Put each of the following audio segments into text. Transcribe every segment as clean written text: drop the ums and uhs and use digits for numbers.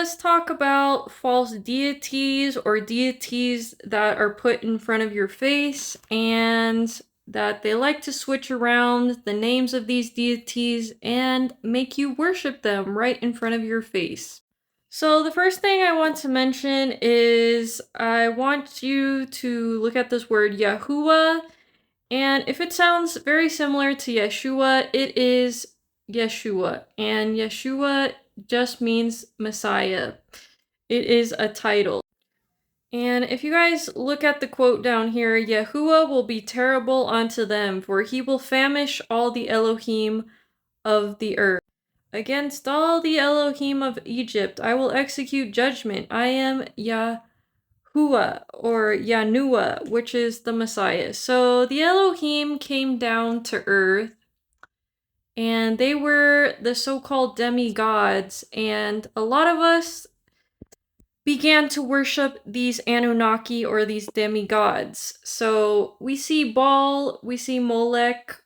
let's talk about false deities or deities that are put in front of your face and that they like to switch around the names of these deities and make you worship them right in front of your face. So the first thing I want to mention is I want you to look at this word Yahuwah, and if it sounds very similar to Yeshua, it is Yeshua, and Yeshua just means Messiah. It is a title. And if you guys look at the quote down here, Yahuwah will be terrible unto them, for he will famish all the Elohim of the earth. Against all the Elohim of Egypt, I will execute judgment. I am Yahuwah, or Yanuah, which is the Messiah. So the Elohim came down to earth, and they were the so-called demigods, and a lot of us began to worship these Anunnaki or these demigods. So we see Baal, we see Molech,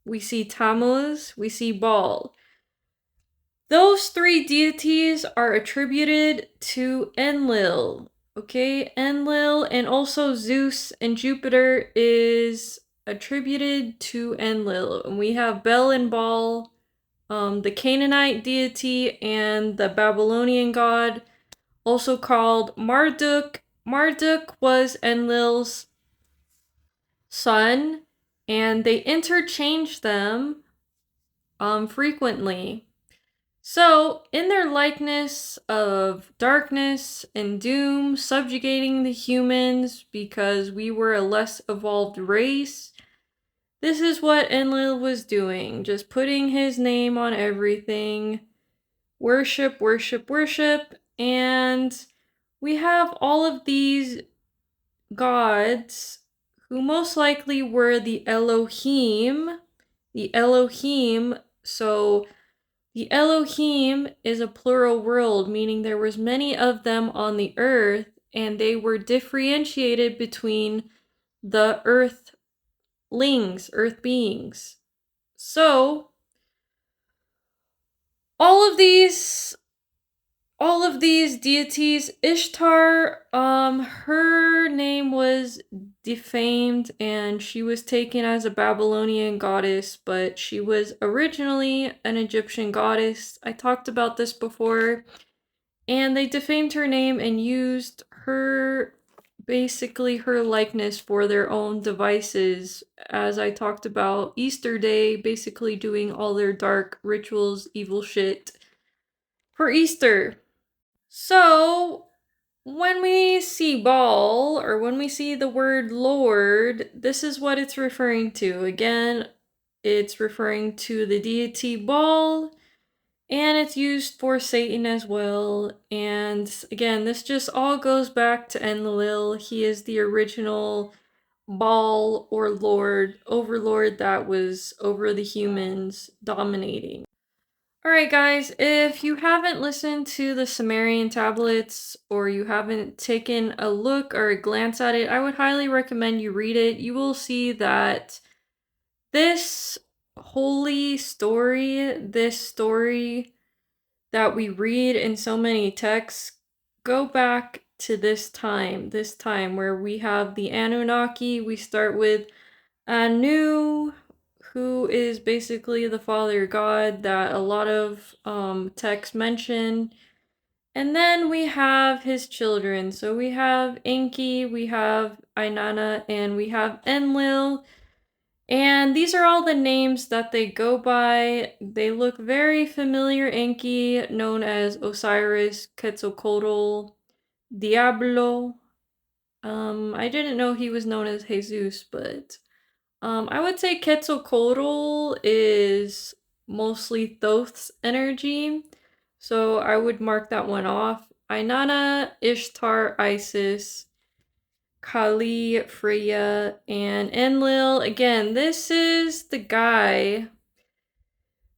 we see Tammuz, we see Baal. Those three deities are attributed to Enlil. Okay, Enlil, and also Zeus and Jupiter is attributed to Enlil. And we have Bel and Baal, the Canaanite deity, and the Babylonian god, also called Marduk. Marduk was Enlil's son, and they interchanged them frequently. So, in their likeness of darkness and doom subjugating the humans because we were a less evolved race, this is what Enlil was doing, just putting his name on everything. Worship, worship, worship, and we have all of these gods who most likely were the Elohim. The Elohim, so the Elohim is a plural world, meaning there was many of them on the earth, and they were differentiated between the earthlings, earth beings. So, all of these deities, Ishtar, her name was defamed and she was taken as a Babylonian goddess, but she was originally an Egyptian goddess. I talked about this before, and they defamed her name and used her, basically her likeness, for their own devices, as I talked about Easter Day, basically doing all their dark rituals, evil shit for Easter. So, when we see Baal, or when we see the word Lord, this is what it's referring to. Again, it's referring to the deity Baal, and it's used for Satan as well. And again, this just all goes back to Enlil. He is the original Baal or Lord, overlord that was over the humans, dominating. Alright guys, if you haven't listened to the Sumerian tablets or you haven't taken a look or a glance at it, I would highly recommend you read it. You will see that this holy story, this story that we read in so many texts, go back to this time where we have the Anunnaki. We start with Anu, who is basically the father god that a lot of texts mention. And then we have his children. So we have Enki, we have Ainana, and we have Enlil. And these are all the names that they go by. They look very familiar. Enki, known as Osiris, Quetzalcoatl, Diablo. I didn't know he was known as Jesus, but I would say Quetzalcoatl is mostly Thoth's energy, so I would mark that one off. Ainana, Ishtar, Isis, Kali, Freya, and Enlil. Again, this is the guy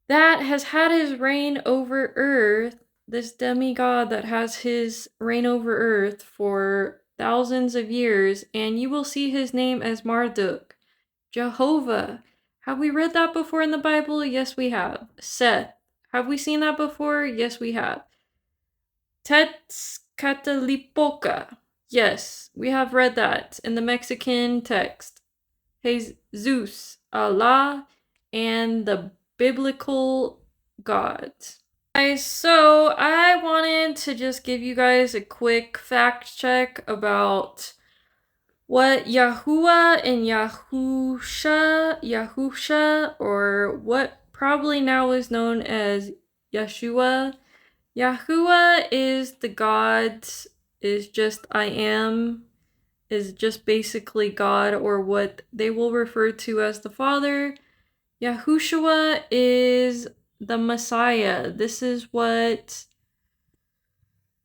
that has had his reign over Earth, this demigod that has his reign over Earth for thousands of years, and you will see his name as Marduk. Jehovah. Have we read that before in the Bible? Yes, we have. Seth. Have we seen that before? Yes, we have. Tezcatlipoca. Yes, we have read that in the Mexican text. Jesus, Allah, and the biblical gods. Guys, so I wanted to just give you guys a quick fact check about what Yahuwah and Yahusha, or what probably now is known as Yeshua. Yahuwah is the God, is just I am, is just basically God, or what they will refer to as the Father. Yahushua is the Messiah. This is what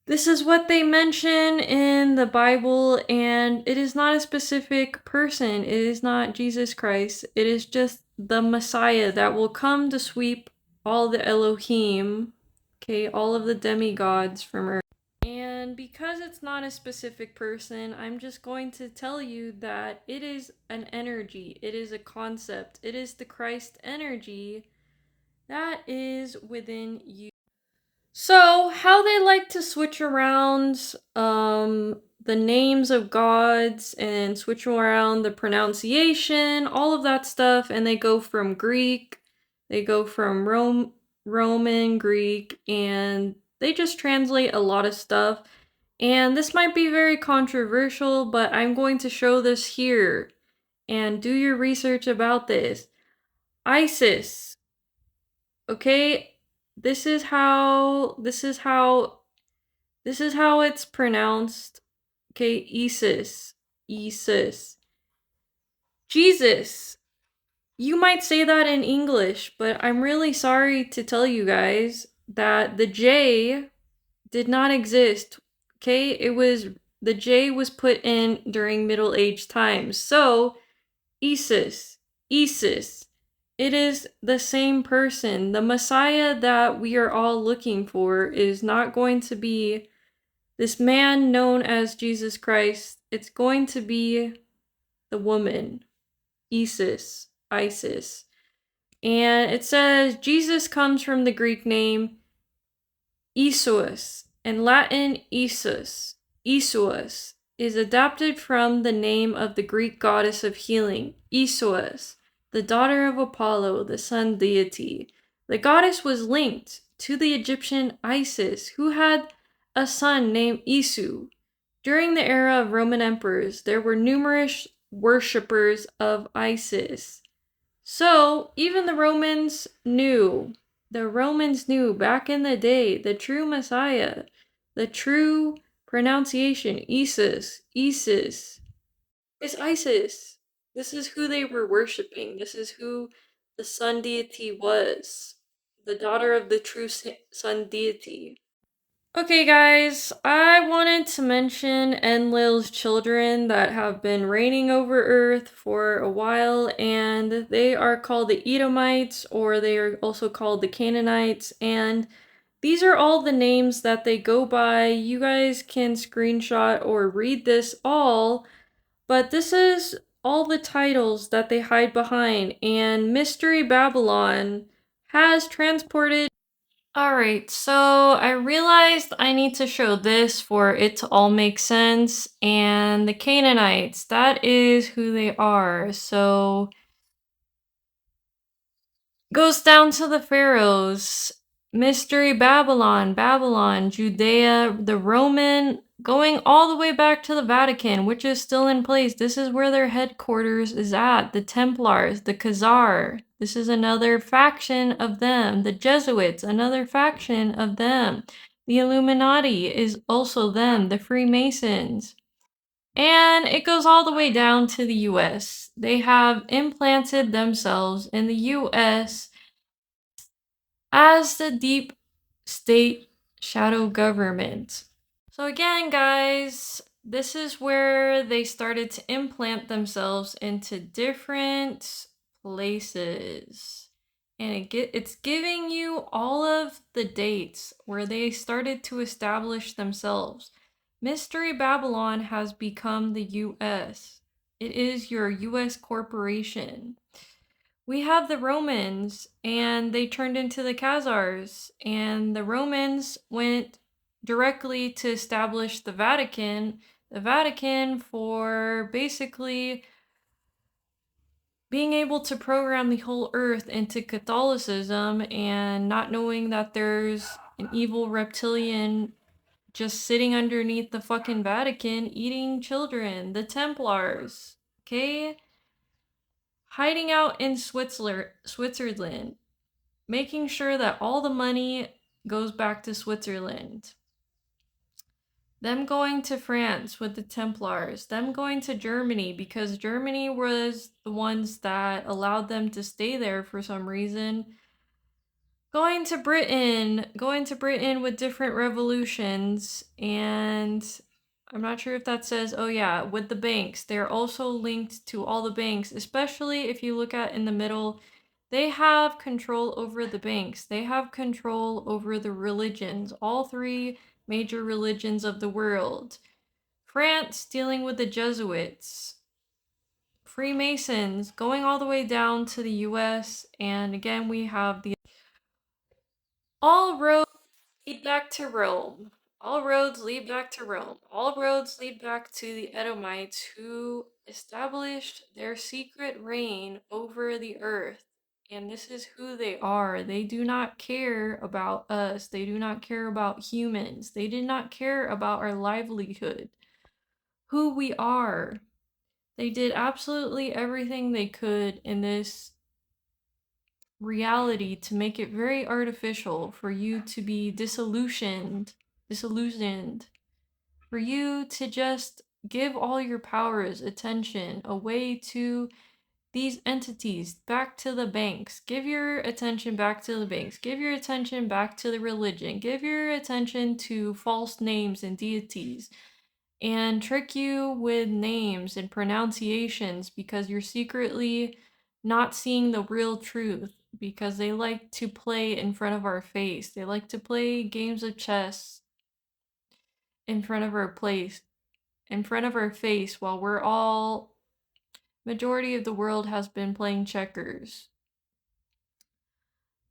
they mention in the Bible, and it is not a specific person. It is not Jesus Christ. It is just the Messiah that will come to sweep all the Elohim, okay, all of the demigods from earth. And because it's not a specific person, I'm just going to tell you that it is an energy. It is a concept. It is the Christ energy that is within you. So, how they like to switch around the names of gods and switch around the pronunciation, all of that stuff, and they go from Greek, they go from Roman, Greek, and they just translate a lot of stuff. And this might be very controversial, but I'm going to show this here and do your research about this. Isis. Okay? This is how it's pronounced. Okay, Isis. Isis. Jesus. You might say that in English, but I'm really sorry to tell you guys that the J did not exist. Okay, the J was put in during Middle Age times. So, Isis. Isis. It is the same person. The Messiah that we are all looking for is not going to be this man known as Jesus Christ. It's going to be the woman, Isis. Isis. And it says Jesus comes from the Greek name Isus, and Latin Isus. Isus is adapted from the name of the Greek goddess of healing, Isis, the daughter of Apollo, the sun deity. The goddess was linked to the Egyptian Isis, who had a son named Isu. During the era of Roman emperors, there were numerous worshippers of Isis. So, even the Romans knew back in the day the true Messiah, the true pronunciation, Isis, Isis, is Isis. This is who they were worshipping. This is who the sun deity was, the daughter of the true sun deity. Okay, guys, I wanted to mention Enlil's children that have been reigning over Earth for a while, and they are called the Edomites, or they are also called the Canaanites, and these are all the names that they go by. You guys can screenshot or read this all, but this is all the titles that they hide behind, and Mystery Babylon has transported. Alright, so I realized I need to show this for it to all make sense, and the Canaanites, that is who they are. So goes down to the pharaohs, Mystery Babylon, Babylon, Judea, the Roman, going all the way back to the Vatican, which is still in place. This is where their headquarters is at. The Templars, the Khazar, this is another faction of them. The Jesuits, another faction of them. The Illuminati is also them. The Freemasons. And it goes all the way down to the US. They have implanted themselves in the US as the deep state shadow government. So again, guys, this is where they started to implant themselves into different places. And it's giving you all of the dates where they started to establish themselves. Mystery Babylon has become the US. It is your US corporation. We have the Romans, and they turned into the Khazars, and the Romans went directly to establish the Vatican. The Vatican for basically being able to program the whole earth into Catholicism and not knowing that there's an evil reptilian just sitting underneath the fucking Vatican eating children, the Templars, okay? Hiding out in Switzerland, making sure that all the money goes back to Switzerland. Them going to France with the Templars, them going to Germany because Germany was the ones that allowed them to stay there for some reason. Going to Britain with different revolutions, and I'm not sure if that says, oh yeah, with the banks. They're also linked to all the banks, especially if you look at in the middle. They have control over the banks. They have control over the religions, all three major religions of the world. France dealing with the Jesuits. Freemasons going all the way down to the US. And again, we have the all roads lead back to Rome. All roads lead back to Rome. All roads lead back to the Edomites who established their secret reign over the earth. And this is who they are. They do not care about us. They do not care about humans. They did not care about our livelihood, who we are. They did absolutely everything they could in this reality to make it very artificial for you to be disillusioned, for you to just give all your powers, attention away to these entities, back to the banks. Give your attention back to the banks. Give your attention back to the religion. Give your attention to false names and deities. And trick you with names and pronunciations because you're secretly not seeing the real truth, because they like to play in front of our face. They like to play games of chess in front of our face while we're all majority of the world has been playing checkers.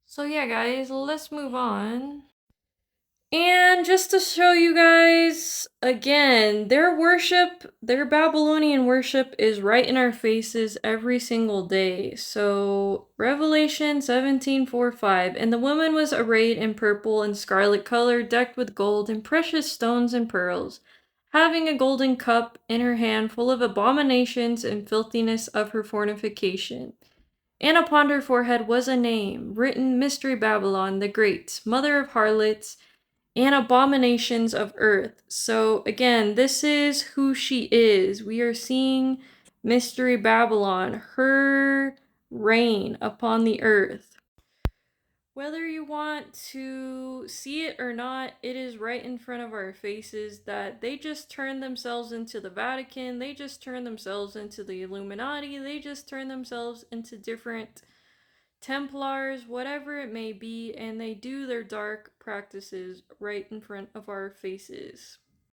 So yeah, guys, let's move on. And just to show you guys, again, their Babylonian worship is right in our faces every single day. So, Revelation 17:4-5, and the woman was arrayed in purple and scarlet color, decked with gold and precious stones and pearls, having a golden cup in her hand full of abominations and filthiness of her fornication. And upon her forehead was a name, written Mystery Babylon the Great, mother of harlots and abominations of earth. So again, this is who she is. We are seeing Mystery Babylon, her reign upon the earth. Whether you want to see it or not, it is right in front of our faces that they just turned themselves into the Vatican, they just turned themselves into the Illuminati, they just turned themselves into different Templars, whatever it may be, and they do their dark practices right in front of our faces.